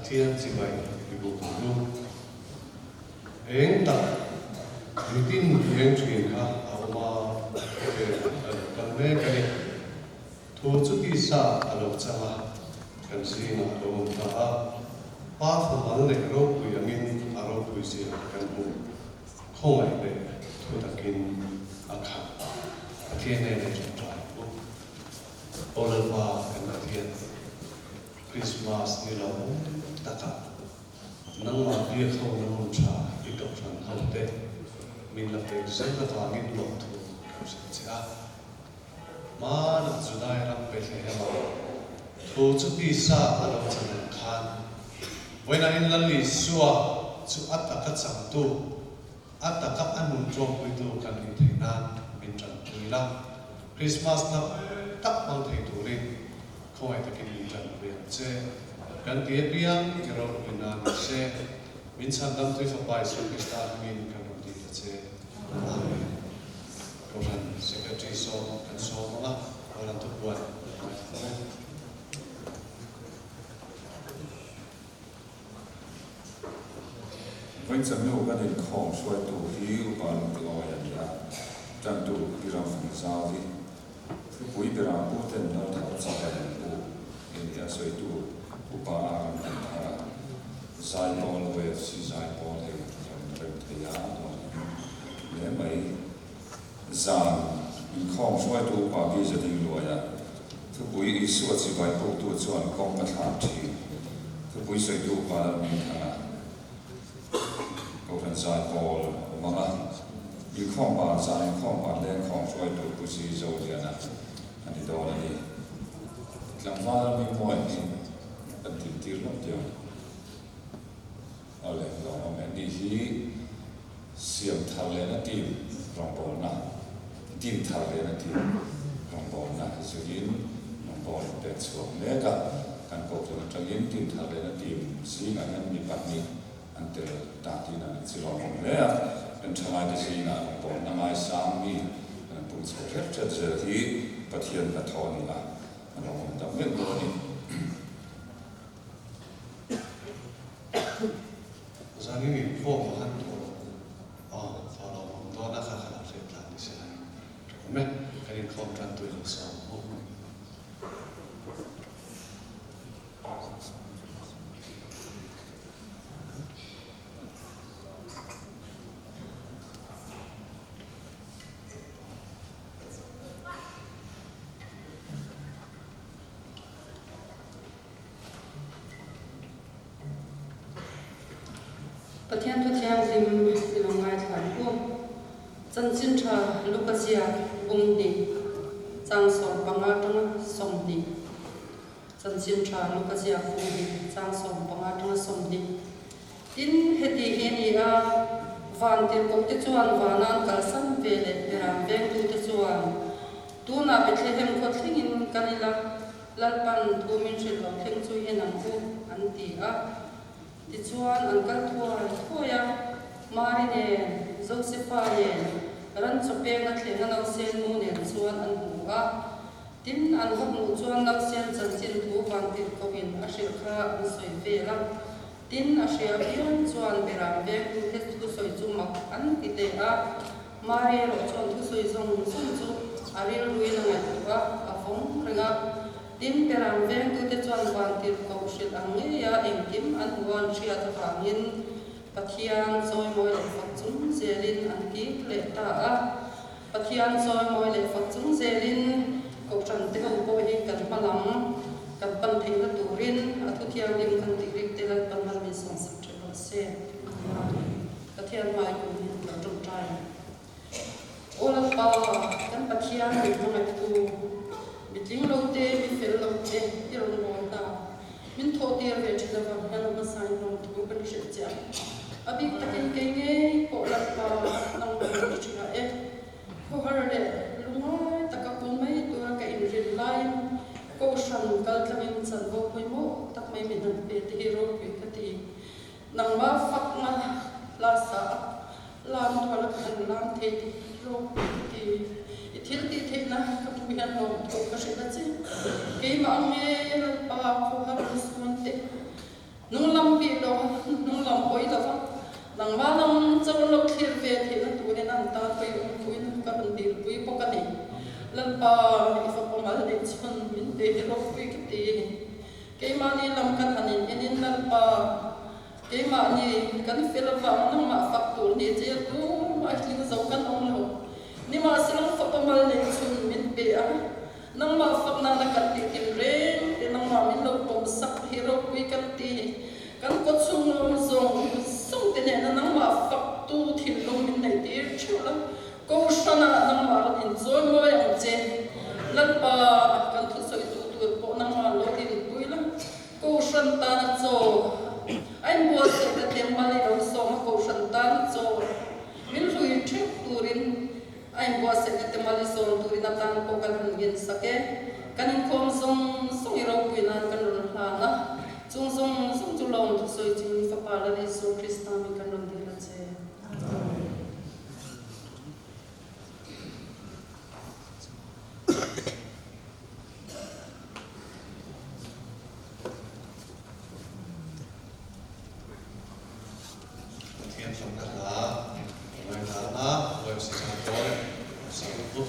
thiên chỉ vậy bị buộc luôn hẹn tập vì tin hẹn chuyện khác mà cần nghe cái thu chút đi xa ở đâu chẳng kan sina lo ta pa tho mal le ro pui angin aro pui si kan bu khoi le thu takin akha athien ne le trai bu olva kan athien Christmas ni lo taka nang ma bi khau nang cha i tok than hau te min la te sen la ta ngin lo thu kan se cha ma na July ram pe le ma thu chút đi xa ở đâu chẳng khan với này lần lì xua chú ắt ta cắt chẳng tu ắt ta cắt ăn mùng trộm với tu cần hình thể nan mình chẳng tùy lắm Christmas năm tắc mang thầy thủ lên không ai ta kinh mình chẳng về chơi cần tiết biang cái rồi mình ăn chơi mình chẳng tâm tôi phải bài xuống cái start mình cần làm gì chơi câu rằng secretary so cần so mà câu rằng tốt quá When some new one in Kong, so I do heal on the lawyer, then do get off from Zavi. We be around both and not outside in the so I do Upa and Zybon with Zybon and the yard. Then my Zan in Kong, so I do Upa visiting lawyer. To be is what's if I go to its own combat tea. To be say do Upa câu phần giải bò mà như không bàn giải không bàn lên không xoay tụ bút xí dầu gì nè anh đi đó là đi làm hoa mình mọi người anh tìm tiền lắm chứ ở đây đó mà mình đi hi xiêm thằng lên nó tìm rong bò nè tìm thằng lên nó tìm rong bò nè sự yên rong bò để xuống đấy cả căn câu phần trong yên tìm thằng lên nó tìm xí là anh bị bắt đi ante tatina silong lea en thalai de sina po namai sami pu chhe che hi pathian ka thoni la ano ta men do ni zani ni pho han to fa lo do na kha kha se plan ni se me cái khom tran tu lo so Pathian thu thiang lim silong ngai than pu chan chin tha lukasia bung ni chang so panga tang som ni chan chin tha lukasia bung ni chang so panga tang som ni tin heti heni a van tin ko te chuan vanan kal sam ve le ram veng tu te chuan tu na Bethlehem ko thlingin kanila lalpan thu min shil lo thleng chu henang pu an ti a ti chuan an kal thuaya marine Josepha ye ran chopeng a thleng an sen mu ne chuan an hu a tin an ho mu chuan nak sen chan chin thu van tin ko in a shil kha an soi ve la tin a shia pion chuan beram ve ku he thu soi chu mak an ti te a mare ro chuan thu soi zong sum chu aril lui na ngai tu a phong ringa tin beram ve tu te chuan van tin ko shil ang nge ya eng kim an huan shia ta phangin pathian zoi moi le fak chung zelin an ki le ta a pathian zoi moi le fak chung zelin ko chan te ho po hi kan malam kan pan thei na turin a thu thiang lim kan ti rik te lan pan man min sang sak che lo se pathian mai ko ni ka tung trai ola pa kan pathian ni ko na tu bitling lo te mi fel lo te ti ro mo ta min tho te ve che da van han ma sai no tu kan she cha abik takin ke nge ko la pa nang ma chi na e ko har le lungai taka ko mai tu ka in rin lai ko shan kal tlamin chan ho poi mo tak mai min han pe te ro pe ka ti nang ma fak na la sa lam thwala khan lam the ti ro ti thil ti the na ka pu han no to ka she na chi ke ma me pa ko ha respond te nung ta pui kuin ka dir pui pokani lan pa ifa pamal ni chon min de ro pui kiti ke mani lam kan hanin enin lan pa ke mani kan fil va nang ma faktur ni je tu ma hling zo kan ong lo ni ma silang fa pamal ni chun min pe a nang ma fak na kan ti kin re nang ma min lo pom sak hero pui kan ti kan ko chung lom zong song te ne nang ma fak tu thil lom min nei tir chula ko shana nang ma ran enjoy mo yang che lan pa kan thu soi tu po nang ma lo din pui la ko shan ta na cho ai mo se ta tem ma le lo so ma ko shan ta na cho min lui thik turin ai mo se ta tem ma le so turin na tan ko kan ngin sake kan khom song song ro pui na kan ron ha na chung chu long thu soi chin fa pa la so krista mi kan ron dir la che thiên phẩm đất lá ngoài lá lá ngoài sự sáng tối sáng tốt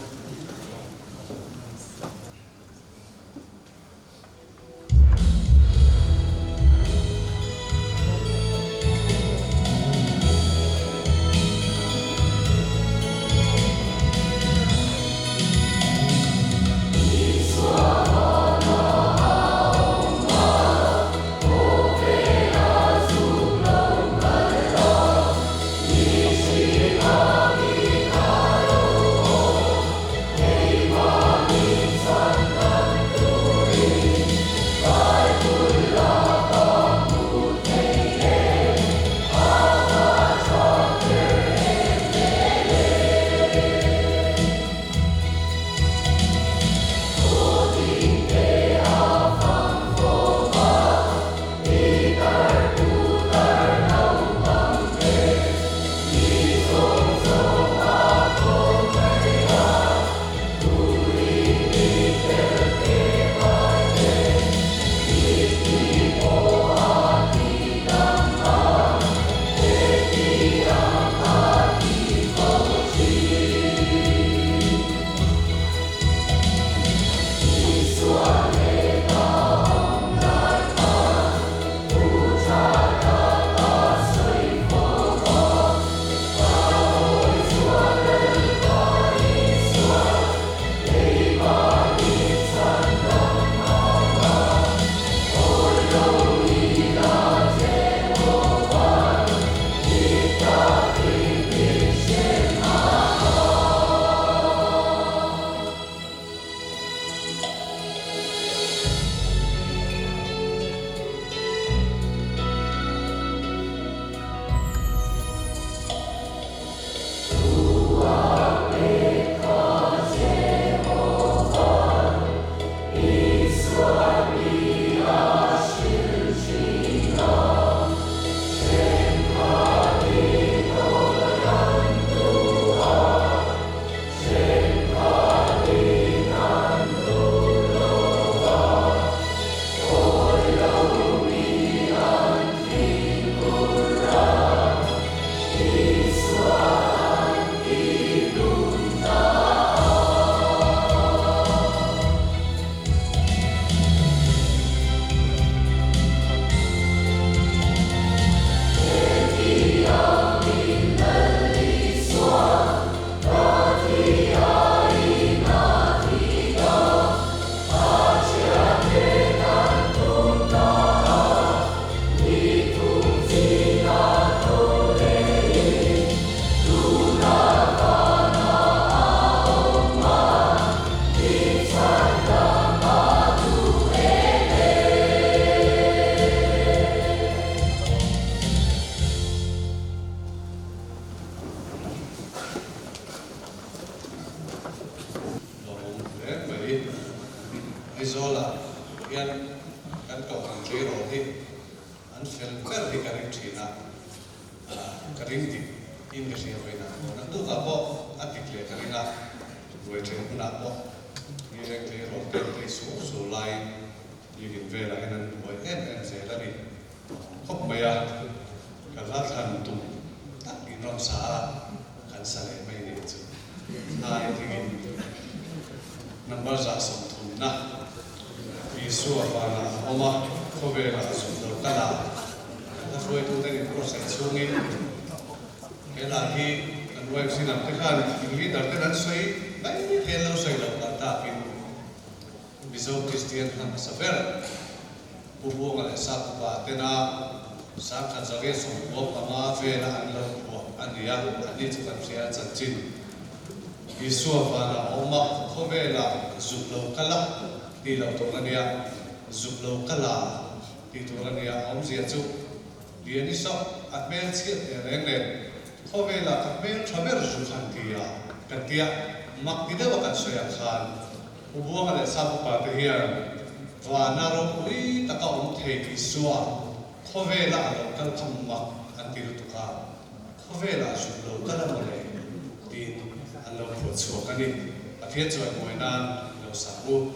izola yan kan ko ang zero hi an fel fer hi karin thina karin di in ge sia hoina na tu ka bo atikle karina we chen na bo ni reng le ro ke te so lai yigin vela enan boy en se la ni khop maya ka la than tum tak in ron sa kan sa le mai ni hai thì number ra sum thum na Yesu apana oma khobe la sum do kala ta foi tu ten process sungi ela hi kan web sinam te khan ingli dar te dan soi bai hello soi lo ta pin bizo Christian han saber bubu ngale sa pa tena sa kha jage sum bo pama fe la an lo bo ania ani chu kan sia chan chin Yesu apana oma khobe la zup lo kala đi lâu tuổi anh em giúp lâu cả là đi tuổi anh em ông diệt chú liền đi sau ăn bữa chiết để anh em khó về là ăn bữa cho bữa rồi ăn tiệt ăn tiệt mặc đi đâu mà ăn sợi khăn u buông là sao cũng bảo thế here và na rồi ui ta có ông thầy kỹ xua khó về là ăn cái thằng mặc ăn tiệt tụ cả khó về là giúp lâu cả là một ngày đi ăn lâu phượt xuống cái đi ở phía dưới ngồi nan lâu sáng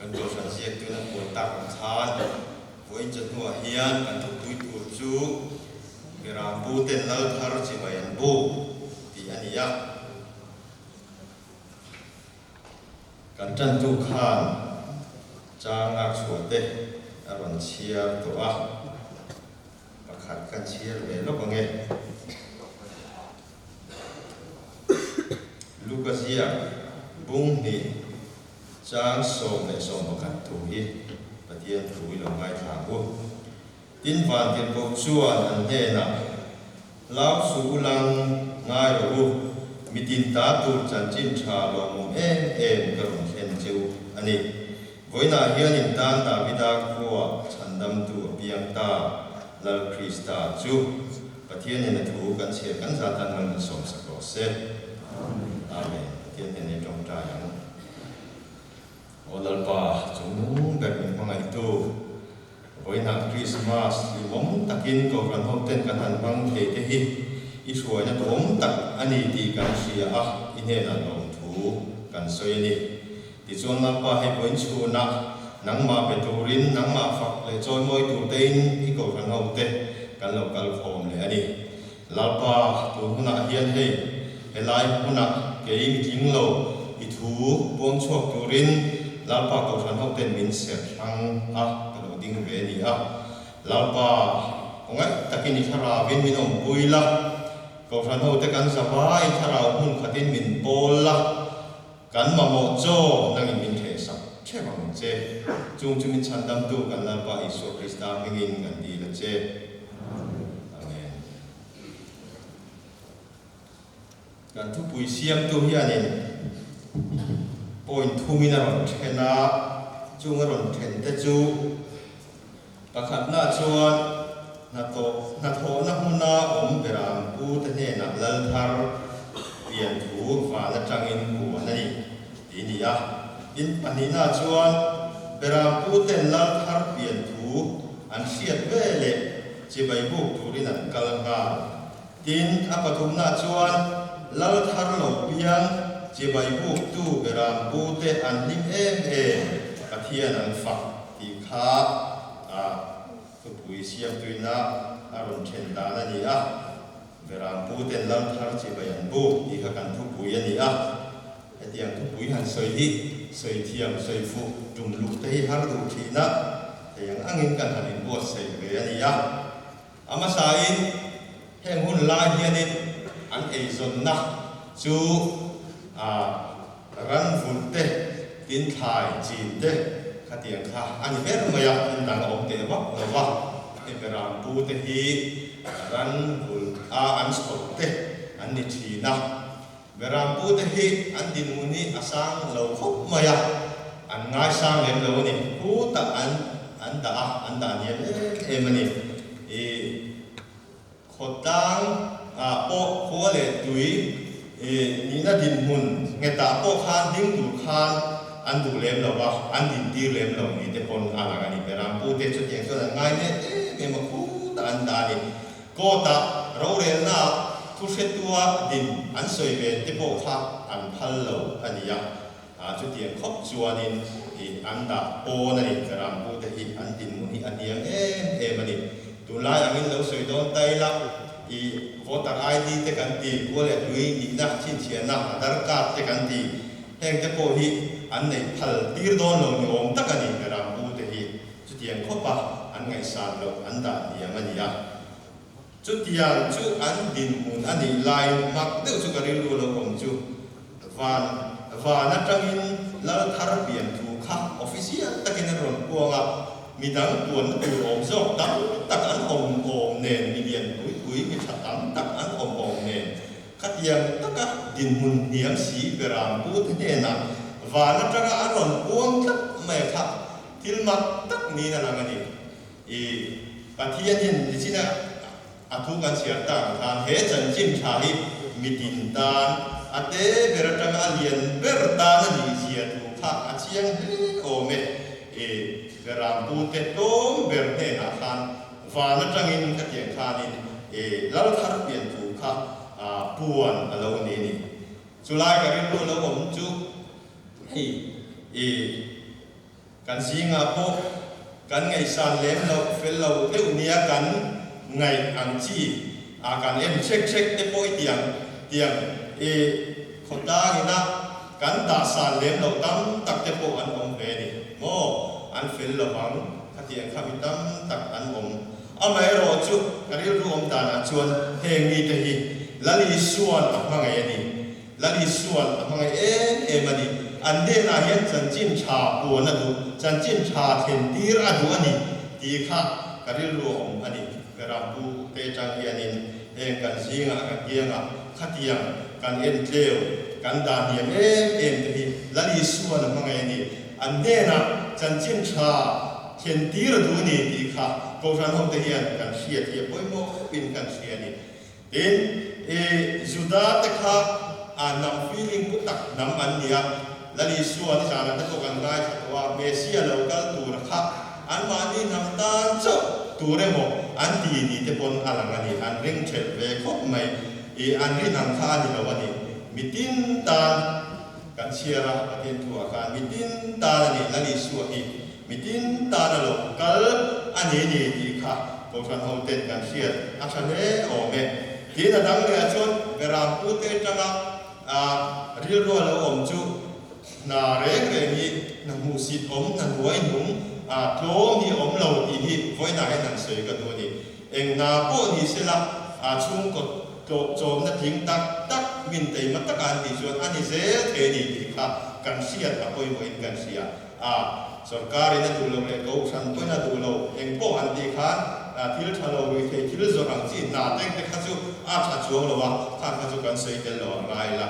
kan jo san siek tu na ko tak than voi chan hua hian kan thu tui tu chu ram bu ten lau thar chi mai an bu ti ania kan chan tu khan chang ak chua te aron chia to a pakhat kan chia le lo bange Lukasia bung trang sông để sông một cắt thủ hi và thiên thủ lòng ngay thả vô tin vạn tiền bộc chuan an thế na lão su lang ngay rồi mi tin ta tu chan chin cha lo mum em ka ron khen cheu ani voina hian in tan ta vida ko chandam tu piang ta lal krista chu pathian in thu kan sia kan za tan man som sa ko se amen pathian in trong tra yang olal pa chung ber min mangai tu voina Christmas li mom takin ko ran hoten kan han bang the te hi Israel na tom tak ani ti kan sia a ine na no thu kan soi ni ti chon na pa he poin chu na nang ma pe turin nang ma fak le choi moi tu tein i ko kan ho te kan lo kal khom le ani lalpa tu huna hian he helai huna ke mi ting lo i thu pom chok turin lalpa ko kan ho ten min se thang a lo ding ve ni a lalpa ngai takini thara vin min om puila ko ran ho te kan sabai thara hun khatin min pol la kan ma mo cho nang min the sa che bang che chung chung min chan dam tu kan la pa isu krista mingin kan di la che amen kan tu pui siam tu hianin point thu min ron thena chung ron then te chu pakhat na chuan na tho na huna om beram pu te ne na lal thar pian thu fa na tangin ku na ni ti ni a in pani na chuan beram pu te lal thar pian thu an siat ve le chi bai bu turin an kal nga tin apathum na chuan lal thar lo pian chi bai bu tu beram pu te an lim pathian an fa ti kha a tu pui siam tuina aron chen da na ni a beram pu ten lam thar chi bayan bu i kha kan thu pui ani a atiang thu pui han soi hi soi thiam soi fu tum lu te har du thina te yang angin kan hanin bo sei ve ani a ama sa in heng hun la hianin an ei zon na chu a ran vun te tin thai chi te khatiang kha ani ber maya in dang om te wa lo wa e beram pu te hi ran hul a an spot te an ni thina beram pu te hi an din muni asang lo khop maya an ngai sang lem lo ni pu ta an da ni e mani e khotang a po ko le tui e ni na din mun ngeta po khan ding du khan an du lem lo wa an din ti lem lo ni te pon ala ga ni beram pu te chu tiang so ngai ne me ma khu ta an da ni ko ta ro re na thu se tua din an soi ve te po kha an phal lo ani ya a chu tiang khop chuan in i an da po na ni beram pu te hi an din mu ni an diang ma ni tu lai angin lo soi don tai la i voter ID te kan ti ko le tui ni na chin chian na adar card te kan ti heng te po hi an nei phal tir don lo ni om takani beram pu te hi chu tiang khopa an ngai san lo an da ni amani ya chu tiang chu an din mun ani lai mak de chu ka ri lu lo om chu van na tangin la thar pian thu kha official takin ron puanga midang tuan tu om zok tam tak an om nen million tui mi thatam tak an om nen khatiang taka din mun niam si beram pu te na vana traga aron puang tak mai kha tilmak tak ni na langani e pathian hin china athu kan siar ta kan he chan chin tha hi mitin tan ate berataga alien berta na ni sia tu kha achiang he ome e beram pu te tom ber ne na khan vana trangin khatiang khanin e lal thar pian tu kha puan alo ni ni chulai ka rin lo om chu hi e kan singa po kan ngai san lem lo fel lo teu nia kan ngai ang chi a kan em check te po tiang e khota ina kan da san lem lo tam tak te po an om ve ni mo an fel lo bang khatiang khamitam tak an om amai ro chu karil ru om ta na chuan heng ni te hi lali suan amanga yani lali suan amanga mani an de na hian chan chin tha pu na du chan chin tha then tir a du ani ti kha karil ru om ani veram pu te chang hianin eng kan singa kan kianga khatiang kan en tleu kan dan hiam em te hi lali suan mangai ni an de na chan chin tha then tir du ni ti kha ko ran hom te hian kan hriat hi poimo pin kan hria ni tin juda te kha nam feeling ku tak nam an nia lali suan sa na to kan ngai wa mesia local tur kha an ma ni nam tan cho tur mo an ti ni te pon alang ani an ring chet ve khop mai an ri nam kha ni lo ani mitin tan kan siara atin tu kan mitin tan ni lali suan hi mitin tan lo kal ani ni ti kha ko san ho ten kan siat aksane o me ti na dang le chon veram pu te tanga ril ro lo om chu na re re ni na mu sit om na nuai nung tlom ni om lo ti hi voi na han sei ka do ni eng na po ni sela chung ko to chom na thing tak tak min te ma tak an ti chuan ani ze the ni ti kha kan siat a poi mo in kan sia sarkar ina tu lo le ko san to na tu lo eng po an ti kha thil thalo wi the thil zo rang chi na teng te kha chu tha chu lo wa kha chu kan sei te lo ngai la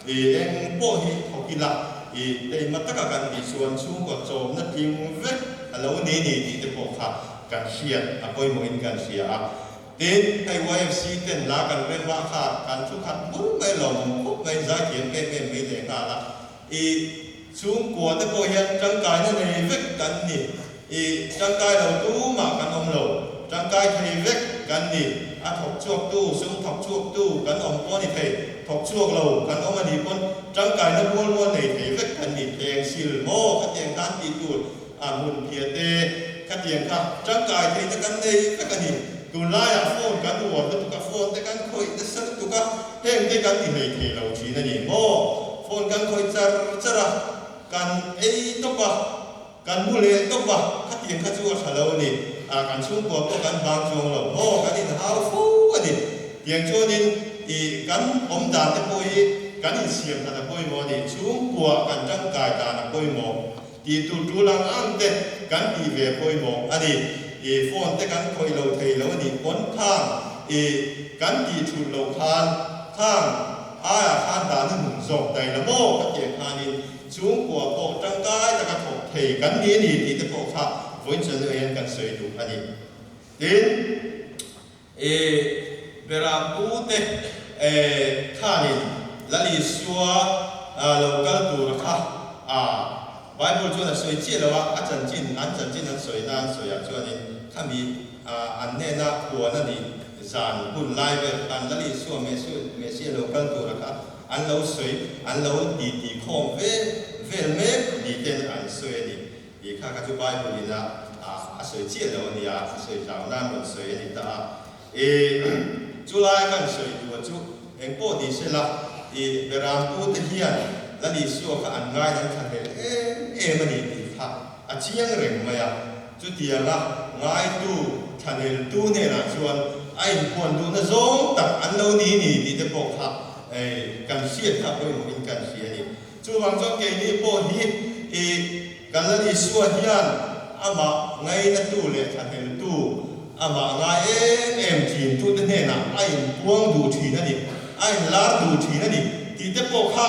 eng po hi thokila te mataka kan ti suan chung ko chom na ting ve alo ni ni ti te po kha kan hiat a poi mo in kan sia tin ai YFC ten la kan re ma kha kan chu khat bu mai lom khop mai za kien ke me me le nga la chung ko te po hian chang kai na nei ve kan ni chang kai lo tu ma kan om lo chang kai thei ve kan ni thok chuak tu sung thok chuak tu kan om po ni thei thok chuak lo kan om ani pon chang kai na bol mo nei thei ve kan ni theng sil mo ka tiang kan ti tu mun phia te ka tiang kha chang kai thei te kan nei ve kan ni tu la ya phone kan tu wa tu ka phone te kan khoi te sa tu ka heng te kan ti nei thei lo chi na ni mo phone kan khoi char chara kan ei to pa kan mu le to pa ka tiang kha chu sa lo ni kan chung ko to kan bang chung lo mo kan in how fu ani tiang chu nin kan om dan te poi kan in siam ta poi mo ni chung ko kan chang kai ta na poi mo ti tu lang ang te kan ti ve poi mo ani phone te kan khoi lo thei lo ni kon thang kan ti thu lo khan thang khan da na mung zok dai la mo ka tiang khan ni chung ko to chang kai ta ka thok thei kan ni ni ti te po kha voi chân người anh cần soi đủ anh đến beram pu te khanin lali suwa local tour kha Bible cho là soi chia lo a chân chin an soi nan soi ya cho nên kami an ne na của na ni zan hun lai ve an lali suwa me sia local tour kha an lo soi an lo ti khom ve me ni ten an soi niข้าก็จะไปบริณาสวยเจี๊ยแล้วนี่สวยจาวน้ำมันสวยนี่ตาจุฬากันสวยตัวจุเองพูดดีเสียละเวลาพูดที่เฮียนแล้วดีสัวก็อันง่ายนั่นขันเองมันนี่ดีค่ะเชียงเร่งมาจุดเดียวละง่ายตู้ขันเองตู้เนี่ยนะชวนไอ้คนดูนะซงตักอันเรานี่ดีจะบอกค่ะกันเสียครับไม่เหมือนกันเสียนี่จุบางช่วงเกนี่พูดนี้กันแล้วนี่สัวเฮียนมาไงนั่นตู้เลยขันเองตู้มาไงทีมตู้เนี่ยนะไอ้พวงดูทีนั่นนี่ไอ้ลาดูทีนั่นนี่ที่จะบอกค่ะ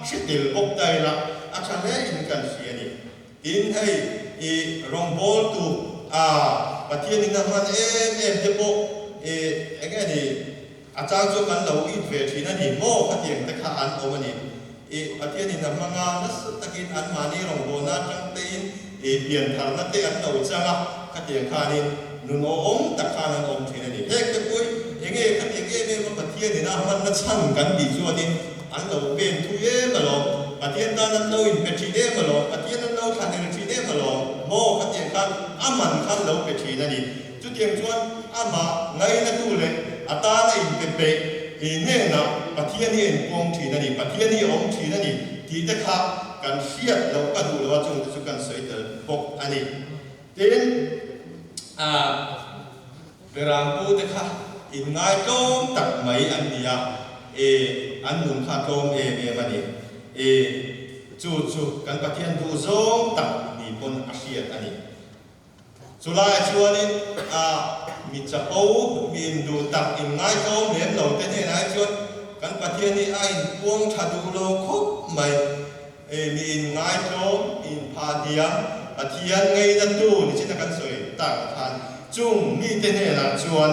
เสียเดียวบอกได้ละอาจารย์เนี่ยอินกันเสียนี่อินให้รองบอลตู้ประเทศนี้นะมันจะบอกไงนี่อาจารย์จะกันเราอินเวทีนั่นนี่โม่ขัดยังแต่ข้าอันโอมันนี่ประเทศนี้นะมันงานนั่นตะกินอันมานี่รองบอลน่าจังเตียนเปลี่ยนทางนั่นเตียนเราจังขัดยังข้านี่นุ่งอมตะข้านั่นอมทีนั่นนี่เฮ้ยจะปุ้ยยังไงขัดยังไงเนี่ยมันประเทศนี้นะมันน่าช่างกันดีชัวร์นี่อันเราเป็นทุเย่มาหรอกประเทศนั้นเราอินเป็นทีเด้มาหรอกประเทศนั้นเราขัดยังทีเด้มาหรอกโม่ขัดยังข้ามันขัดเราเป็นทีนั่นนี่จุดยังชวนมาไงนั่นดูเลยอัตราในอินเป็นเป๊ะเนี่ยนะประเทศนี้กองทีนั่นนี่ประเทศนี้องทีนั่นนี่ที่จะข้ากันเสียเราก็ดูแล้วจงจะกันสวยแต่ปกอันนี้เด่นเวลาพูดนะคะอินง่ายจงตักไหมอันนี้อันหนุ่มข้าจงมันนี่ chu kan pathian du zong tak ni pon asiat ani chulai chuanin mi chapau mi du tak in ngai kom lem lo te ne nai chuan kan pathian ni ai puang thadu lo khop mai mi in ngai kom in pha dia athian ngai na tu ni china kan soi tak than chung mi te ne la chuan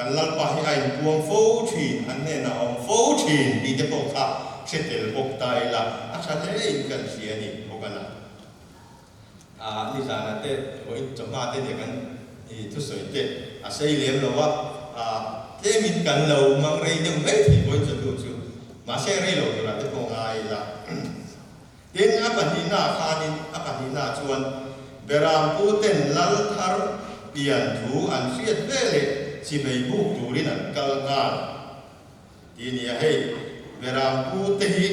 kan lal pa hi ai puang fo thin an ne na om fo thin ni te pok kha setel pok tai la acha le in kan sia ni okana ni sana te oi choma te ne kan thu soi te sei lem lo wa te min kan lo mang rei dem rei thì oi chu ma se rei lo la te pong ai la tin apanina khanin apanina chuan beram pu ten lal thar pian thu an siat vele chi bei bu turin an kal nga tin ya hei beram pu te hi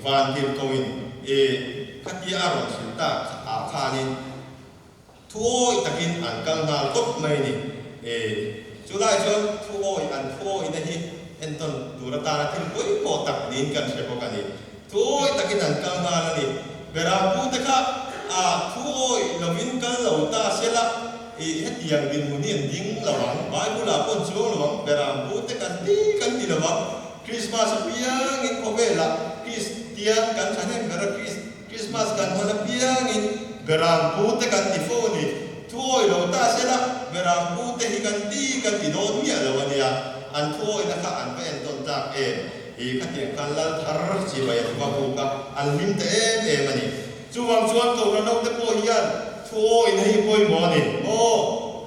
van tir toin khatia ron silta khanin thuoi takin an kal nga top mai ni chulai chuan thuoi an thuoi na hi enton durata na thil koi po tak nin kan se ko kani thuoi takin an kal nga na ni beram pu te kha thuoi lovin kal lo ta sela hetiang bin munin ding lawang bible la pon chu lawang beram pu te kan ti lawang Christmas piang in kovela Christian kan sanen bera Christmas kan mana piang in beram pu te kan ti phone thuoi lo ta sela beram pu te hi kan ti don mia lawania an thuoi na kha an pen ton tak khatien kan lal thar chi bai ba ku ka an lim te mani chuwang chuan to ra no te po hian thuoi nei poi mo ni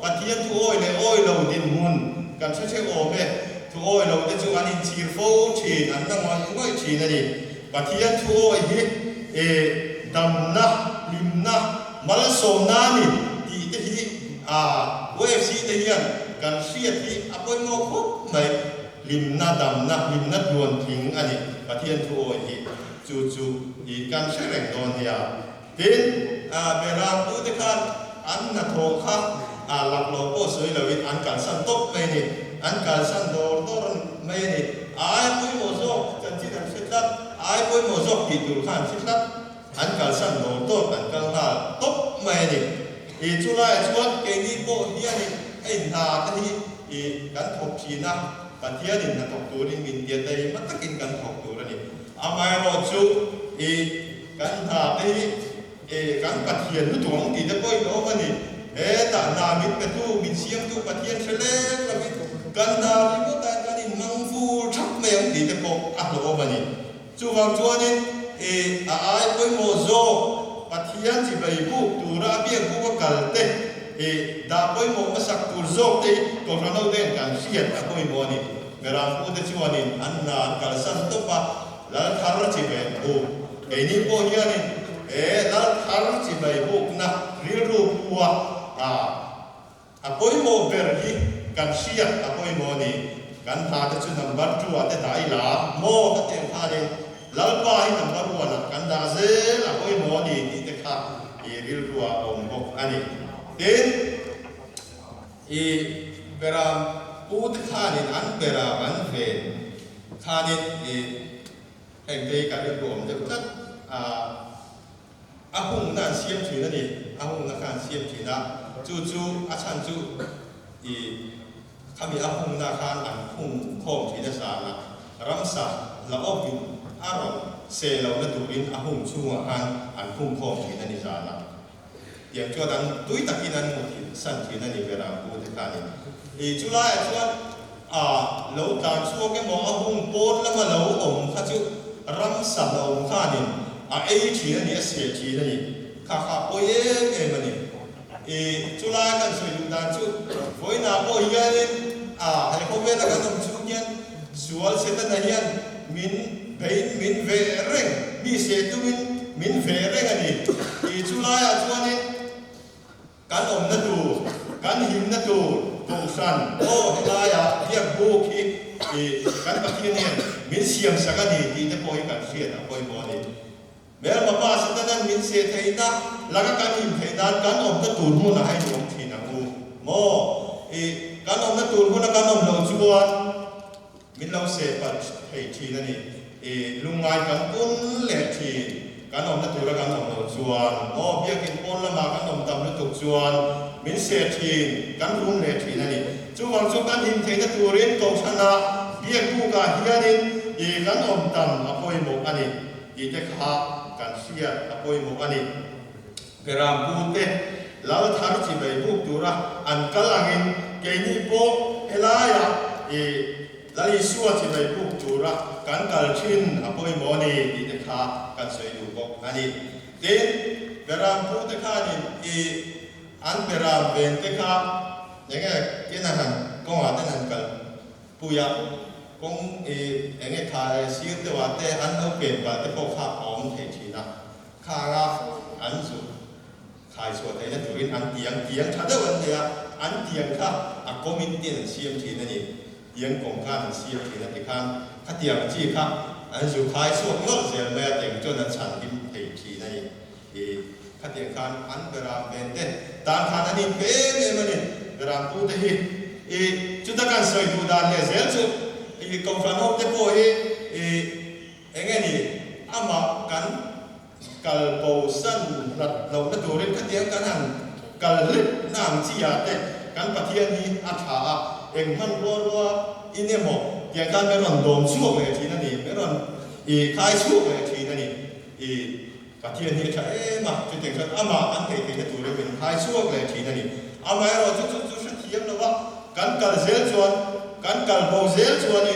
pathian thuoi le oi lo din mun kan che o me thuoi lo te chu an in chir fo thin an na ngoi thin ani pathian thuoi hi dam na lim na mal som na ni ti te hi OFC te hian kan siat hi apoi mo khop mai lim na dam na lim na duan thing ani pathian thuoi hi chu kan se reng don ya tin beram pu te khan an na tho kha lak lo po soi lo win an kan san top mai ni an kan san dor mai ni ai pui mo zo kan chi dan sit ai pui mo zo pi tu khan sit an kan san dor an kan ha top mai ni chulai chuan ke ni po hian ni na ta hi kan thok chi na pathian in na thok turin min dia dai matakin kan thok tur ani amai ro chu kan ha te kan pathian nu tuang ti de poi do mani ta na mit pe tu min siam tu pathian chele la mit kan na ni mo ta kan in mang fu thap me ang ti de po a lo mani chu wang chuan in ai poi mo zo pathian chi bai bu tu ra biang bu kal te da poi mo masak tur zo te to ra no den kan siat a poi mo ni beram pu te chuan in an na kal san to pa la thar chi be bu ke ni po hian ni la thar chi bai bu na ril ru puwa apoi mo ber hi kan siat apoi mo ni kan tha te chu number 2 ate dai la mo ka te tha ni lalpa hi number 1 kan da ze apoi mo ni ti te kha ril ru om bok ani den beram pu te kha ni an bera an ve kha ni heng te ka ri rom de tat ahung na siam chi na ni ahung na kan siam chi na chu achan chu khami ahung na kan an khung khom chi na sa na ramsa la obin aron se lo na turin ahung chu han an khung khom chi na ni sa na yang cho dan tui takinan mo ti san chi na ni beram pu te ka ni chulai chuan lo tan chu ke mo ahung pon la ma lo om kha chu ramsa lo om kha ni ai chi na ni se chi na ni kha poi mani chulai kan soi lu dan chu voi na po hian hai ko ve la kan om chu hian sual se ta na hian min ve reng mi se tu min ve reng ani chulai chuan ni kan om na tu kan him na tu tong san helaya dia bu ki kan pathian ni min siam sagani ti te poi kan sia ta poi mo ni mer ma pa sa tanan min se theina laga kan him theina kan om na tur mu na hai om thi na mu mo kan om na tur mu na kan om lo chuan min lo se pa hei thi na ni lungai kan pun le thi kan om na tura kan om lo chuan o biakin pon lama kan om tam lu tuk chuan min se thin kan rum le thin ani chu wang chu kan him theina turin ko thana biak ku ka hianin e kan om tam apoi mo ani i te kha kan sia apoi mo ani peram pu te lau thar chi bai bu tura an kalangin ke ni po elaya e lali suwa chi bai bu tura kan kal thin apoi mo ni i te kha kan soi du bok ani te peram pu te kha ni e an peram ven te kha nge ke na han ko wa te nan kal pu ya kong e nge tha siu te wa te an no pen ba te po kha om the chi na kha ga an su khai suwa te na turin an tiang tha da wan te an tiang kha a komin tin siam thi na ni tiang kong kha an siam thi na te khan kha tiang chi kha an su khai suwa ngol zel me te chon na chan kim thei thi na ni e kha tiang khan an beram ven te tan khan ani pe me mani beram pu te hi e chu ta kan soi du dan le zel chu e kong fan hop te po hi e enge ni ama kan kal po san rat lo na turin kha tiang kan han kal lit nam chi ya te kan pathian ni a tha eng man ro ro ine mo tiang kan me ron dom chu me thi na ni me ron e khai chu me thi na ni e pathian ni tha e ma chu tiang kan ama an te te turin ben khai chu me thi na ni ama ro chu chu chu thiam lo wa kan kal zel chuan kan kal po zel chuan ni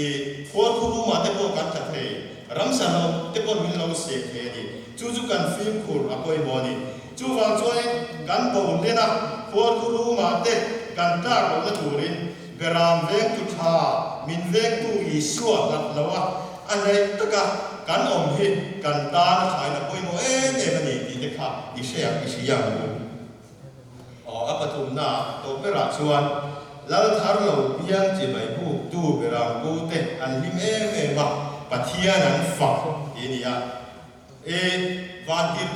e khor khu ma te po kan tha the ram sa lo te po min lo se the ni chu chu kan film khur apoi mo ni chu wang choi kan po le na khor khu ma te kan ta ko na turin beram vek tu tha min vek tu I suwa lat lawa an nei taka kan om hi kan ta na thai na poi mo e ne ma ni ti te kha I se ya I si ya mu o apathum na to pe ra chuan lal thar lo piang chi bai bu tu beram bu te an lim e ma pathian an fa ini ya e van tir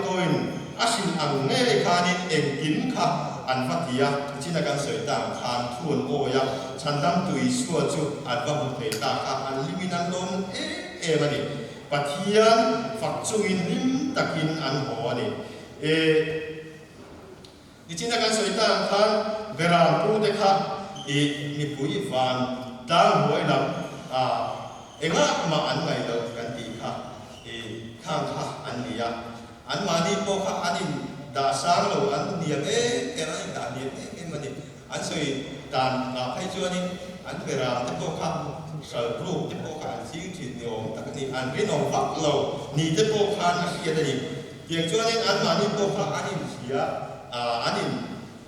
ko in asin ang ne khanin eng kin kha an fatia china kan soi ta khan thuan o ya chandam tui suwa chu an ba mu thei ta kha an liminan lon e mani pathian fak chu in lim takin an ho ani e china kan soi ta khan beram pu te kha e mi pui van dang hoi lam enga ma an ngai lo kan ti kha e khang kha an nia an ma ni po kha anin da sang lo an nia e era da nia e mani an soi tan na phai chu ni an bera te po kha sal ru te po kha si thi ni om tak ni an ri no fak lo ni te po kha na sia da ni tiang chu ni an ma ni po kha anin sia anin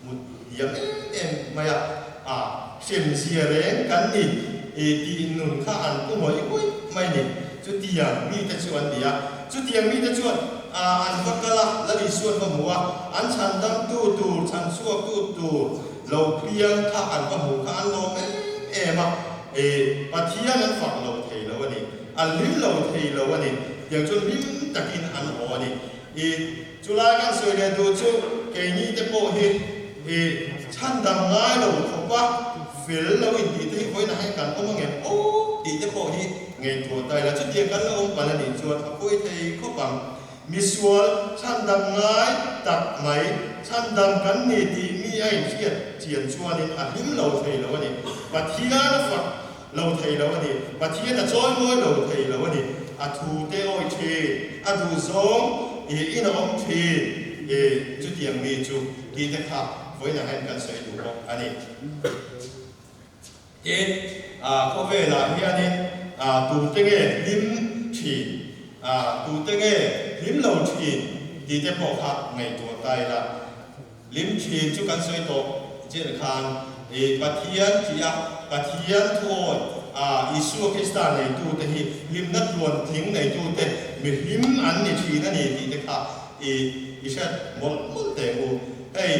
mut dia em maya sim sia reng kan ni e ti nun kha an ko moi oi mai ni chu tiang mi te chuan dia chu tiang mi te chuan an vakala la di suan ba muwa an chan dam tu chan suak tu lo piang kha an ba mu kha an lo me e ma e pathian an fak lo thei lo ani an lim lo thei lo ani yang chu lim takin an ho ani e chula kan soi le tu chu ke ni te po hi e chan dam ngai lo ko pa fil lo in ti te hoi na hai kan ko ngem o ti te po hi nge tu tai la chu ti kan lo pa la ni chuan a koi thei ko bang misual chan dam ngai tak mai chan dam kan ni ti mi ai chiat chian chuan in a him lo thei lo ani pathian fa lo thei lo ani pathian a choi moi lo thei lo ani a thu te oi the a du zong e in om the e chu tiang mi chu ti te kha voi na hai kan soi du ko ani ke ko ve la hianin tu te nge lim thi tu te nge lim lo thi ti te po kha ngai tu tai la lim thi chu kan soi to je khan e pathian chia pathian thoi Isu Kristan nei tu te hi lim nat luan thing nei tu te mi him an ni thi na ni ti te kha i shat mol te u ei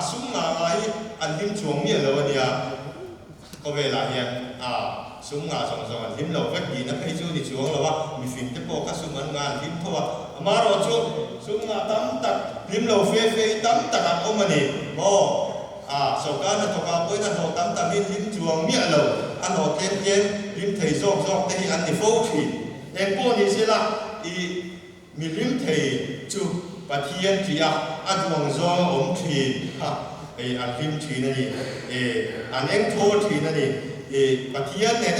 asum ma ai an lim chuang mi lo ania ko ve la hian sum nga song song an lim lo vek di na phei chu ni chuang lo wa mi fin te po ka sum an nga lim tho wa ma ro chu sum nga tam tak lim lo fe tam tak an o mani mo so ka na to ka poi na ho tam tam lim chuang mi lo an ho tem lim thei zok te hi an ni fo thi em po ni se la i mi lim thei chu pathian thia adwang zo om thi ha an lim thi na ni an eng tho thi na ni pathian ne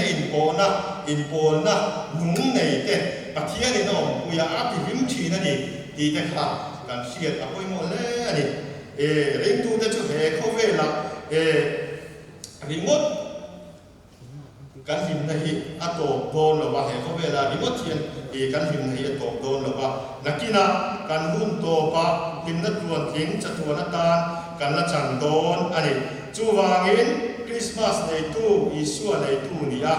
in po na nung nei te pathian ni no puya a pi lim thi na ni ti te kha kan siat apoi mo le ani ring tu te chu he kho ve la remote kan him na hi ato don lo wa he kho ve la remote thian kan him na hi ato don lo wa nakina kan hun to pa him na tuan thing cha tuan atan kan la chang don ani chu wangin Christmas nei tu Isua nei tu ni a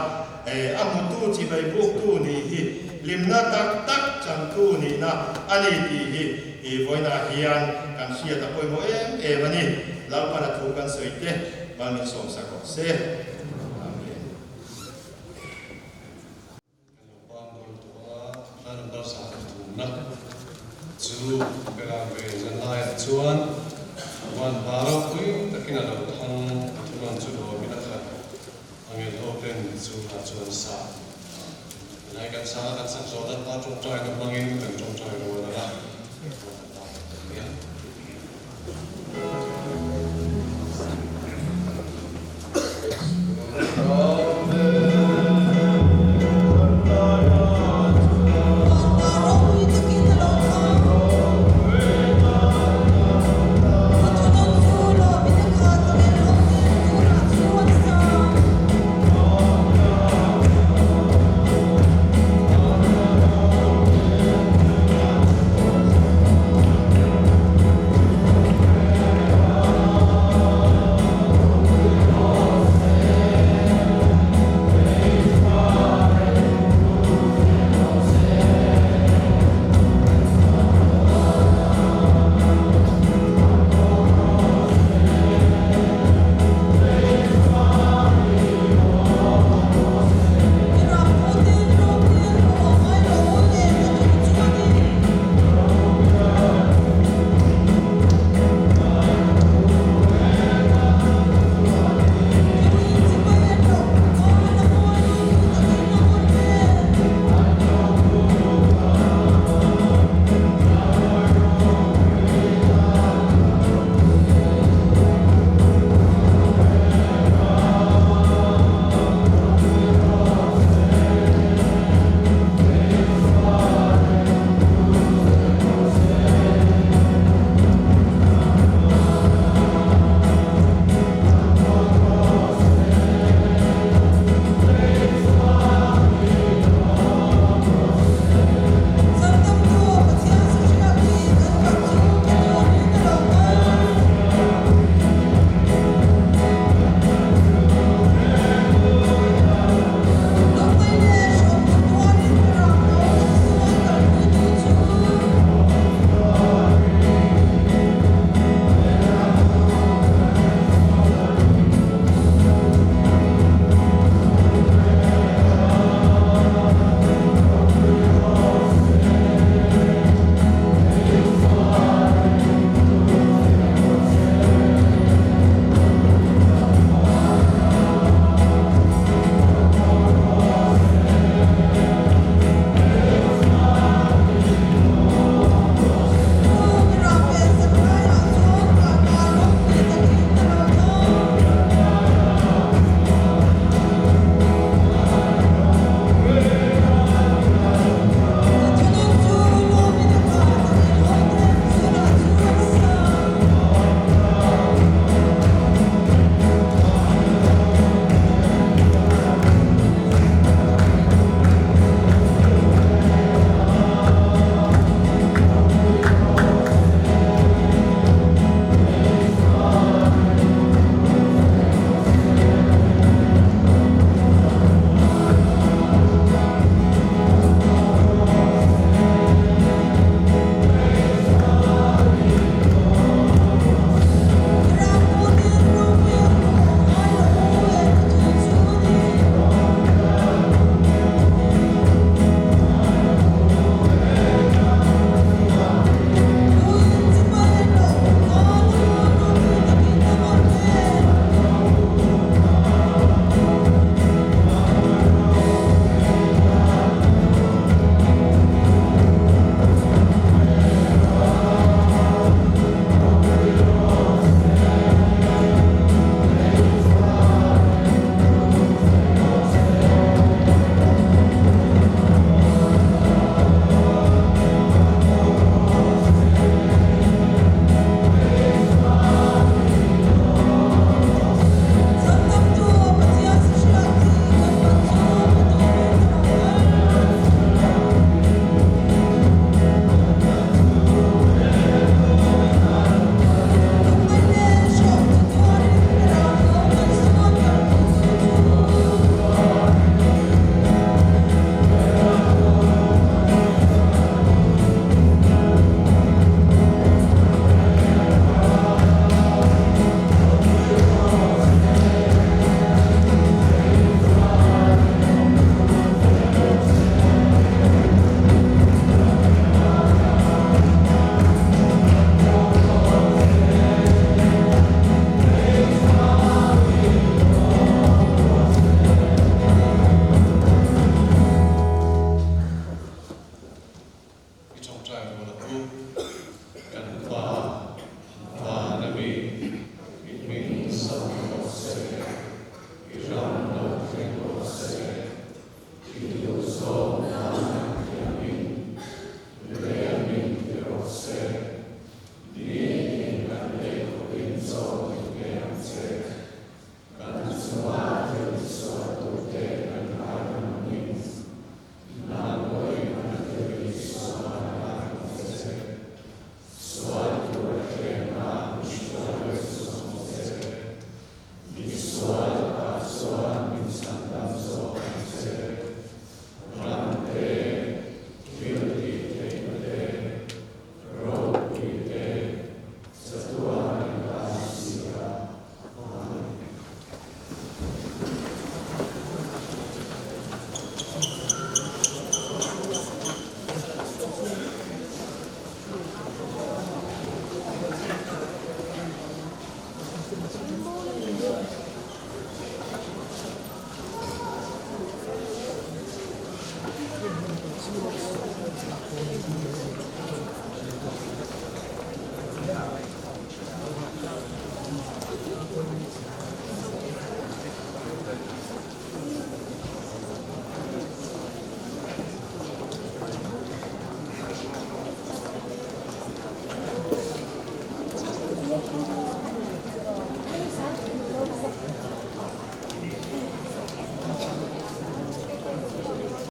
amu tu chi bai buk tu ni hi limna tak chang tu ni na ani ti hi voina hian kan sia ta poi mo mani lau pa na thu kan soite ban min som sa ko se amen ban bol tua nan dar sa tu na chu bera ve nan lai chuan wan baro kui takina lo thang tuan chu do mi na kha angel open chu na chuan sa nai kan sa kan sa zo da ta chung chai ka mangin kan chung chai ro na la Oh